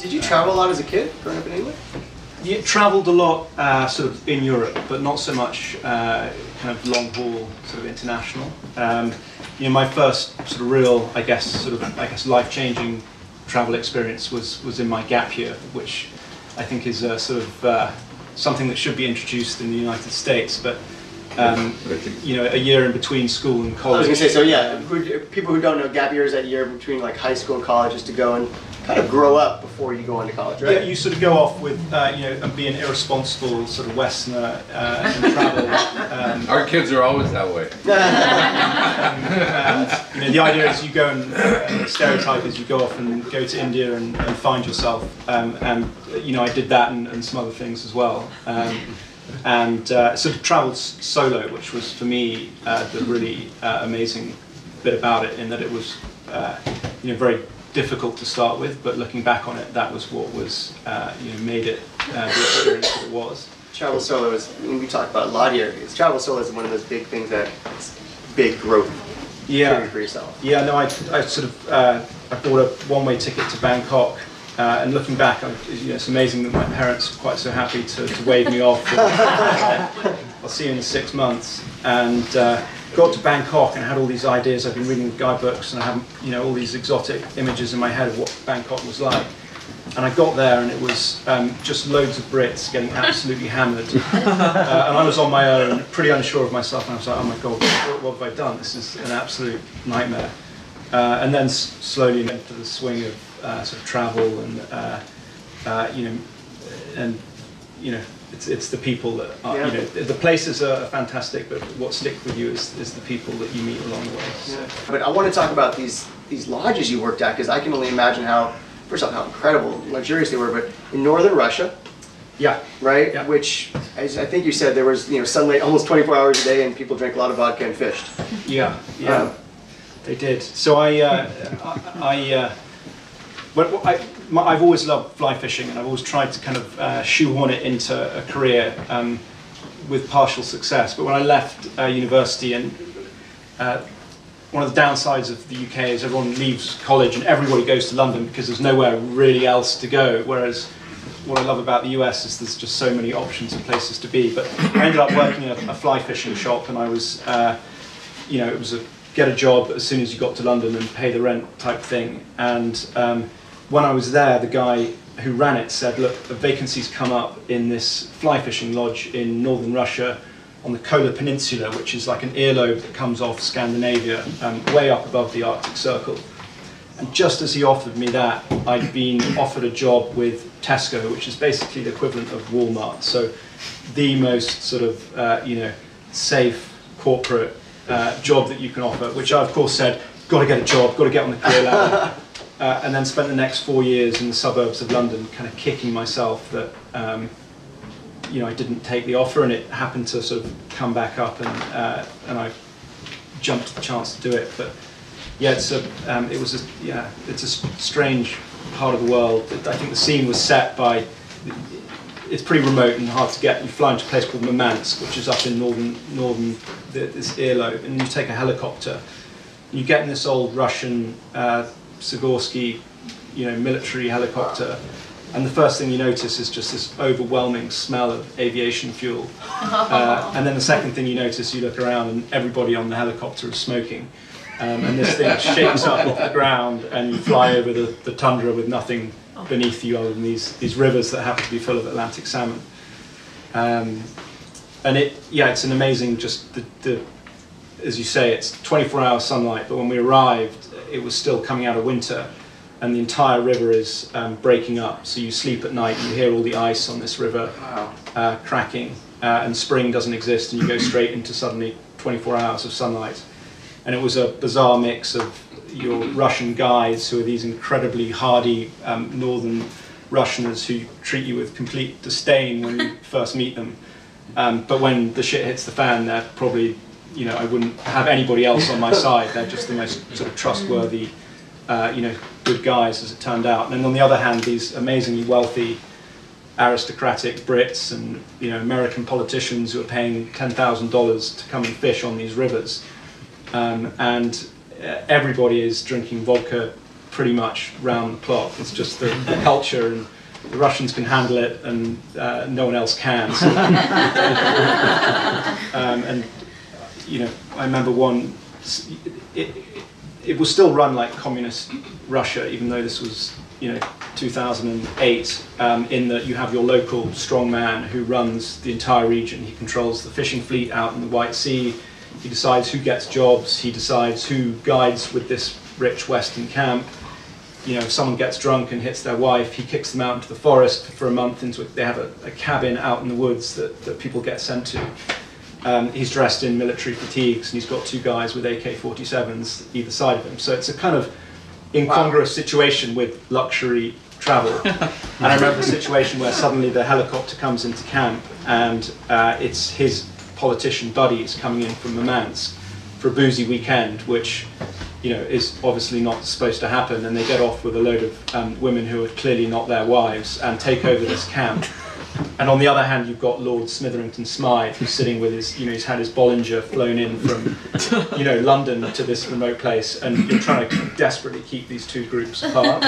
Did you travel a lot as a kid growing up in England? Yeah, travelled a lot sort of in Europe, but not so much kind of long haul, sort of international. You know, my first sort of real, I guess, life-changing travel experience was in my gap year, which I think is sort of something that should be introduced in the United States, but you know, a year in between school and college. I was going to say, so yeah, people who don't know, gap year is that year between like high school and college is to go and kind of grow up before you go into college, right? Yeah, you sort of go off with, you know, and be an irresponsible sort of Westerner and travel. Our kids are always that way. You know, the idea is you go and the stereotype is you go off and go to India and find yourself. And you know, I did that and some other things as well. And sort of travelled solo, which was for me the really amazing bit about it, in that it was you know, very difficult to start with, but looking back on it, that was what was you know, made it the experience that it was. Travel solo is, we talked about a lot here, because travel solo is one of those big things that big growth period for yourself. Yeah, no, I sort of I bought a one-way ticket to Bangkok. And looking back, you know, it's amazing that my parents were quite so happy to wave me off. I'll see you in 6 months. And got to Bangkok and had all these ideas. I've been reading guidebooks and I have, you know, all these exotic images in my head of what Bangkok was like. And I got there and it was just loads of Brits getting absolutely hammered. And I was on my own, pretty unsure of myself. And I was like, oh my God, what have I done? This is an absolute nightmare. And then slowly into the swing of sort of travel and you know, it's the people that are, you know, the places are fantastic, but what sticks with you is the people that you meet along the way. So. But I want to talk about these lodges you worked at, because I can only imagine how, first off, how incredible, luxurious they were. But in northern Russia, right, yeah. Which, as I think you said, there was, you know, sunlight almost 24 hours a day, and people drank a lot of vodka and fished. Yeah. They did. So I've always loved fly fishing, and I've always tried to kind of shoehorn it into a career with partial success. But when I left university, and one of the downsides of the UK is everyone leaves college and everybody goes to London because there's nowhere really else to go. Whereas what I love about the US is there's just so many options and places to be. But I ended up working at a fly fishing shop, and I was, you know, it was a get a job as soon as you got to London and pay the rent type thing. And when I was there, the guy who ran it said, look, a vacancy's come up in this fly fishing lodge in northern Russia on the Kola Peninsula, which is like an earlobe that comes off Scandinavia, way up above the Arctic Circle. And just as he offered me that, I'd been offered a job with Tesco, which is basically the equivalent of Walmart. So the most sort of, you know, safe corporate job that you can offer, which I of course said, got to get a job, got to get on the career ladder, and then spent the next 4 years in the suburbs of London kind of kicking myself that you know, I didn't take the offer, and it happened to sort of come back up, and I jumped at the chance to do it. But yeah, it's a strange part of the world. I think the scene was set by, it's pretty remote and hard to get. You fly into a place called Murmansk, which is up in northern this earlobe, and you take a helicopter. You get in this old Russian Sikorsky, you know, military helicopter, and the first thing you notice is just this overwhelming smell of aviation fuel. And then the second thing you notice, you look around and everybody on the helicopter is smoking. And this thing shakes up off the ground, and you fly over the tundra with nothing beneath you other than these rivers that happen to be full of Atlantic salmon. And it's an amazing, just as you say, it's 24-hour sunlight, but when we arrived, it was still coming out of winter, and the entire river is breaking up. So you sleep at night, and you hear all the ice on this river cracking, and spring doesn't exist, and you go straight into suddenly 24 hours of sunlight. And it was a bizarre mix of your Russian guides, who are these incredibly hardy northern Russianers who treat you with complete disdain when you first meet them. But when the shit hits the fan, they're probably, you know, I wouldn't have anybody else on my side. They're just the most sort of trustworthy, you know, good guys, as it turned out. And then on the other hand, these amazingly wealthy, aristocratic Brits and, you know, American politicians who are paying $10,000 to come and fish on these rivers. And everybody is drinking vodka pretty much round the clock. It's just the culture, and the Russians can handle it, and no one else can. So, and I remember one. It was still run like communist Russia, even though this was 2008. In that you have your local strongman who runs the entire region. He controls the fishing fleet out in the White Sea. He decides who gets jobs. He decides who guides with this rich Western camp. If someone gets drunk and hits their wife, he kicks them out into the forest for a month. They have a cabin out in the woods that people get sent to. He's dressed in military fatigues, and he's got 2 guys with AK-47s either side of him. So it's a kind of incongruous situation with luxury travel. And I remember a situation where suddenly the helicopter comes into camp, and it's his politician buddies coming in from Murmansk for a boozy weekend, which is obviously not supposed to happen, and they get off with a load of women who are clearly not their wives and take over this camp. And on the other hand, you've got Lord Smitherington Smythe, who's sitting with his, he's had his Bollinger flown in from, London to this remote place, and you're trying to desperately keep these 2 groups apart,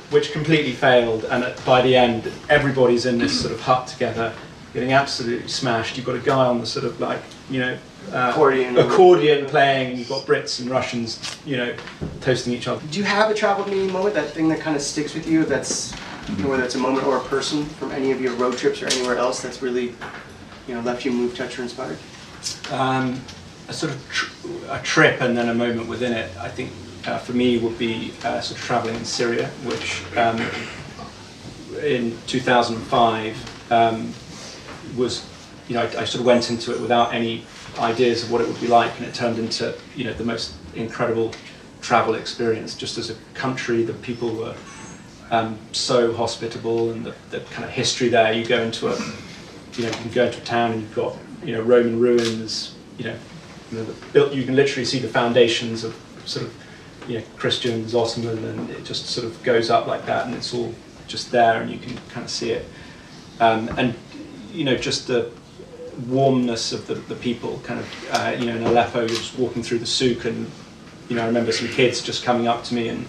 which completely failed. And by the end, everybody's in this sort of hut together, getting absolutely smashed. You've got a guy on the sort of like, accordion playing, and you've got Brits and Russians, toasting each other. Do you have a travel meaning moment, that thing that kind of sticks with you, that's, whether it's a moment or a person from any of your road trips or anywhere else that's really, left you moved, touched, or inspired? A sort of a trip and then a moment within it, I think, for me would be sort of traveling in Syria, which in 2005 was, I sort of went into it without any ideas of what it would be like, and it turned into, the most incredible travel experience. Just as a country, the people were so hospitable, and the kind of history there. You go into you can go into a town and you've got, Roman ruins, you can literally see the foundations of sort of, Christians, Ottoman, and it just sort of goes up like that, and it's all just there, and you can kind of see it. And, just the warmness of the people, kind of, in Aleppo, just walking through the souk, and, I remember some kids just coming up to me and,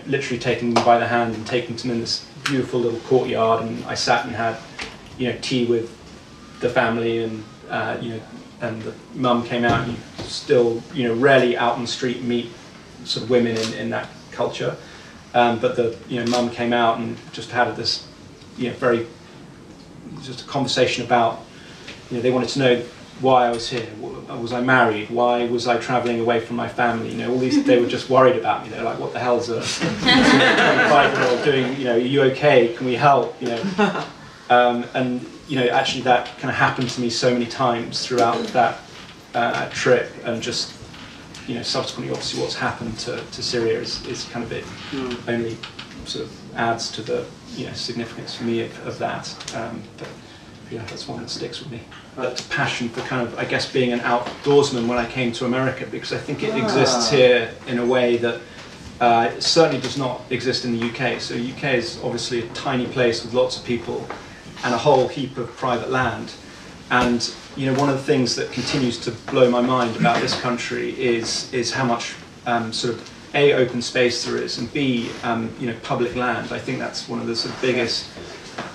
literally taking them by the hand and taking them in this beautiful little courtyard, and I sat and had, tea with the family, and, and the mum came out, and you still, rarely out on the street meet sort of women in that culture. But the, mum came out and just had this, just a conversation about, they wanted to know why I was here. Was I married? Why was I travelling away from my family? All these, they were just worried about me. They're like, what the hell's a 25-year-old doing? Are you okay? Can we help? And actually that kind of happened to me so many times throughout that trip, and just, subsequently, obviously, what's happened to Syria is kind of it only sort of adds to the significance for me of that. But yeah, that's one that sticks with me. That passion for kind of, I guess, being an outdoorsman when I came to America, because I think it exists here in a way that it certainly does not exist in the UK. So UK is obviously a tiny place with lots of people and a whole heap of private land. And one of the things that continues to blow my mind about this country is how much sort of A, open space there is, and B, public land. I think that's one of the sort of biggest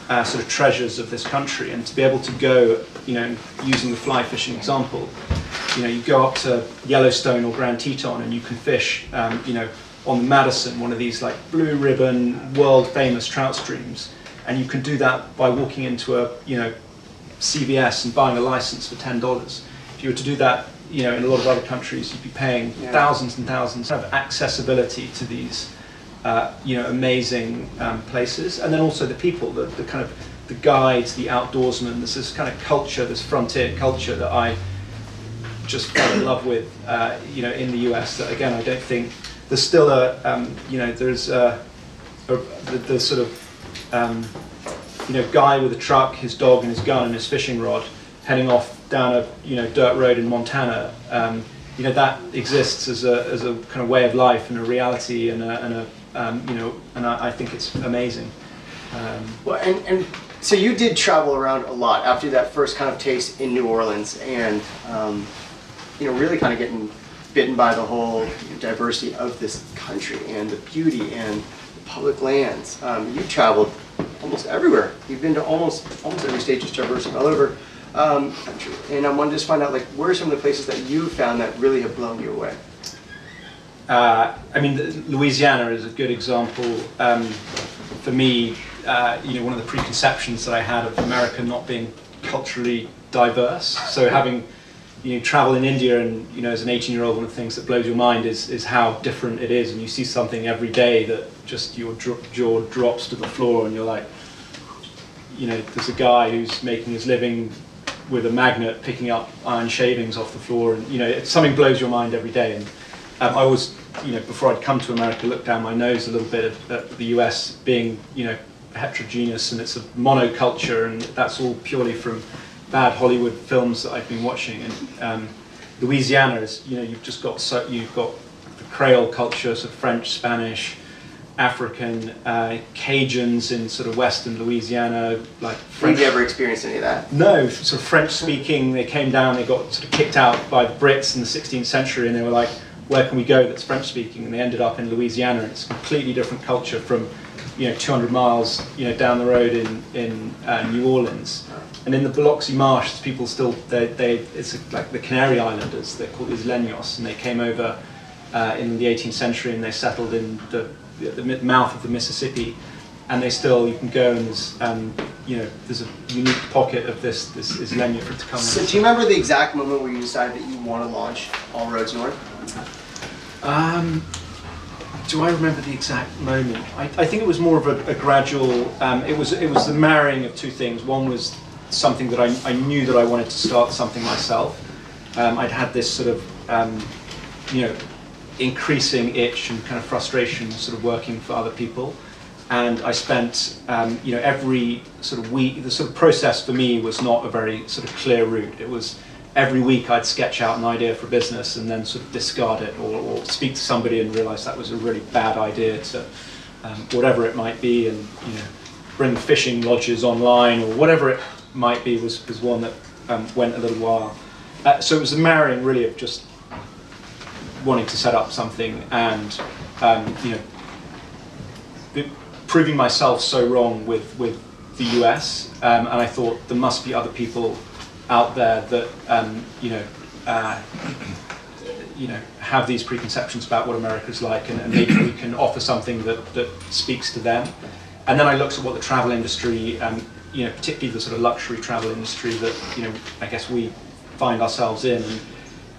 sort of treasures of this country. And to be able to go, using the fly fishing example, you go up to Yellowstone or Grand Teton and you can fish, on the Madison, one of these like blue ribbon, world famous trout streams, and you can do that by walking into a, CVS and buying a license for $10. If you were to do that, in a lot of other countries, you'd be paying thousands and thousands. Of accessibility to these, amazing places, and then also the people, the kind of the guides, the outdoorsmen. There's this kind of culture, this frontier culture that I just fell in love with, in the US. That again, I don't think there's still a, there's the sort of, guy with a truck, his dog and his gun and his fishing rod, heading off down a dirt road in Montana. That exists as a kind of way of life and a reality, and I think it's amazing. Well, and so you did travel around a lot after that first kind of taste in New Orleans, and really kind of getting bitten by the whole diversity of this country and the beauty and the public lands. You've traveled almost everywhere. You've been to almost every state, just traversing all over country. And I wanted to just find out, like, where are some of the places that you found that really have blown you away? I mean, Louisiana is a good example. For me, one of the preconceptions that I had of America not being culturally diverse. So having travel in India, and as an 18-year-old, one of the things that blows your mind is how different it is, and you see something every day that just your jaw drops to the floor, and you're like, there's a guy who's making his living with a magnet picking up iron shavings off the floor, and something blows your mind every day. And I always, before I'd come to America, looked down my nose a little bit at the US being, heterogeneous, and it's a monoculture, and that's all purely from bad Hollywood films that I've been watching. And Louisiana is, you've got the Creole culture, so French, Spanish, African, Cajuns in sort of Western Louisiana, like French. Have you ever experienced any of that? No, sort of French speaking. They came down, they got sort of kicked out by the Brits in the 16th century, and they were like, where can we go that's French speaking? And they ended up in Louisiana, and it's a completely different culture from 200 miles down the road in New Orleans. And in the Biloxi Marsh, people still, it's like the Canary Islanders, they're called Isleños, and they came over in the 18th century, and they settled in the mouth of the Mississippi, and they still, you can go, and there's a unique pocket of this Isleño for it to come in. So do you remember the exact moment where you decided that you want to launch All Roads North? Do I remember the exact moment? I think it was more of a gradual, it was the marrying of two things. One was something that I knew that I wanted to start something myself. I'd had this sort of, increasing itch and kind of frustration sort of working for other people. And I spent, every sort of week, the sort of process for me was not a very sort of clear route. It was every week I'd sketch out an idea for business and then sort of discard it, or speak to somebody and realize that was a really bad idea to whatever it might be, and bring fishing lodges online, or whatever it might be was one that went a little while. So it was a marrying really of just wanting to set up something and proving myself so wrong with the US, and I thought there must be other people out there that have these preconceptions about what America's like, and maybe we can offer something that speaks to them. And then I looked at what the travel industry, particularly the sort of luxury travel industry that I guess we find ourselves in. And,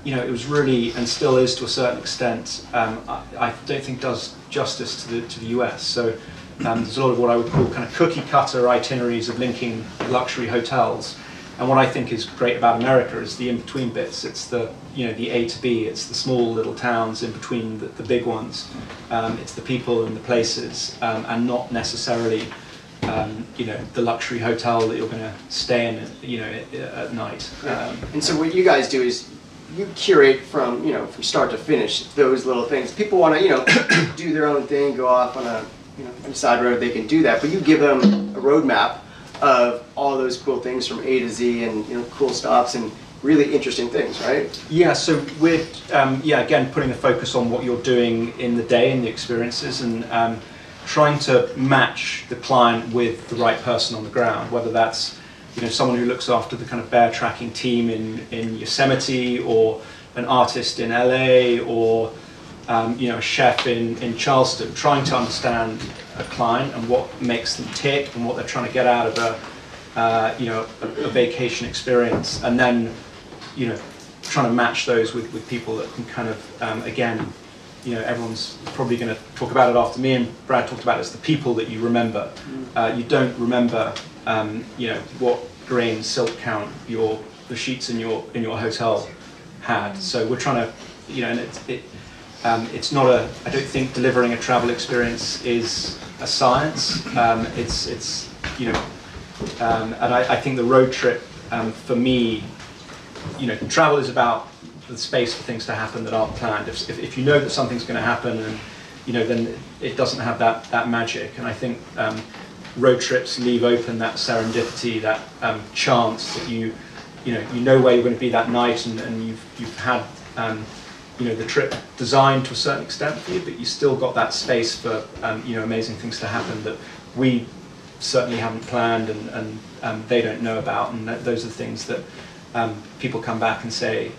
it was really, and still is to a certain extent, I don't think does justice to the US. So there's a lot of what I would call kind of cookie cutter itineraries of linking luxury hotels. And what I think is great about America is the in-between bits. It's the the A to B. It's the small little towns in between the big ones. It's the people and the places, and not necessarily the luxury hotel that you're going to stay in at night. And so what you guys do is you curate from from start to finish those little things. People want to do their own thing, go off on a side road. They can do that, but you give them a roadmap of all those cool things from A to Z, and cool stops and really interesting things, right? Yeah, so we're again putting the focus on what you're doing in the day and the experiences, and trying to match the client with the right person on the ground, whether that's someone who looks after the kind of bear tracking team in Yosemite, or an artist in LA, or a chef in Charleston, trying to understand a client and what makes them tick and what they're trying to get out of a vacation experience, and then trying to match those with people that can kind of again, everyone's probably going to talk about it after me, and Brad talked about it, as the people that you remember. You don't remember what grain silk count the sheets in your hotel had. So we're trying to and it's not I don't think delivering a travel experience is a science. It's and I think the road trip for me, travel is about the space for things to happen that aren't planned. If you know that something's going to happen, and then it doesn't have that magic. And I think road trips leave open that serendipity, that chance that you know where you're going to be that night, and you've had the trip designed to a certain extent for you, but you still got that space for amazing things to happen that we certainly haven't planned and they don't know about, and those are the things that people come back and say,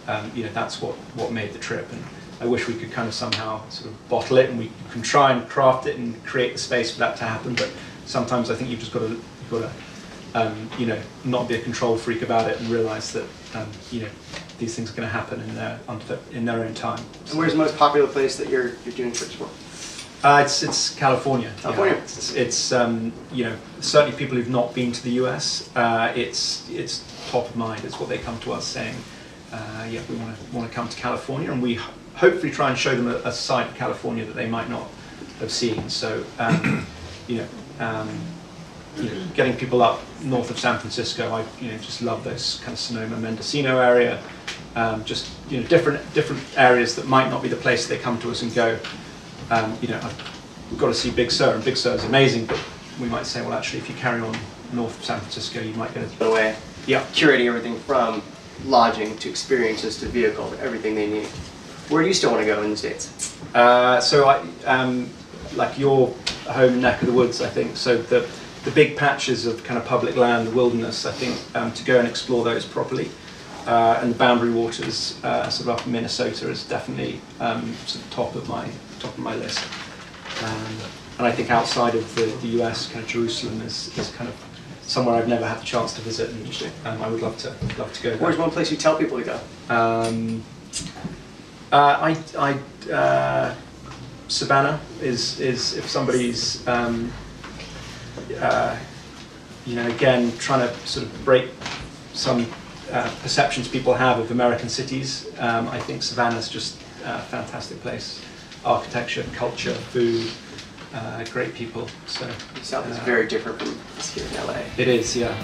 that's what made the trip. And I wish we could kind of somehow sort of bottle it, and we can try and craft it and create the space for that to happen. But sometimes I think you've just got to not be a control freak about it and realise that these things are going to happen in their own time. And where's the most popular place that you're doing trips for? It's California. California. Yeah. It's certainly people who've not been to the US. It's top of mind. It's what they come to us saying. We want to come to California, and we hopefully try and show them a side of California that they might not have seen. So getting people up north of San Francisco, I just love those kind of Sonoma, Mendocino area. Different areas that might not be the place they come to us and go. I've got to see Big Sur, and Big Sur is amazing, but we might say, well, actually, if you carry on north of San Francisco, you might get a way. Yeah, curating everything from lodging to experiences to vehicle to everything they need. Where do you still want to go in the States? So I like your home neck of the woods, I think. So the big patches of kind of public land, the wilderness, I think, to go and explore those properly. And the boundary waters, sort of up in Minnesota, is definitely sort of top of my list. And I think outside of the US, kind of Jerusalem is kind of somewhere I've never had the chance to visit, and I would love to go there. Where's one place you tell people to go? Savannah is if somebody's again trying to sort of break some perceptions people have of American cities. I think Savannah's just a fantastic place. Architecture, culture, food, great people. So South is very different from here in LA. It is, yeah.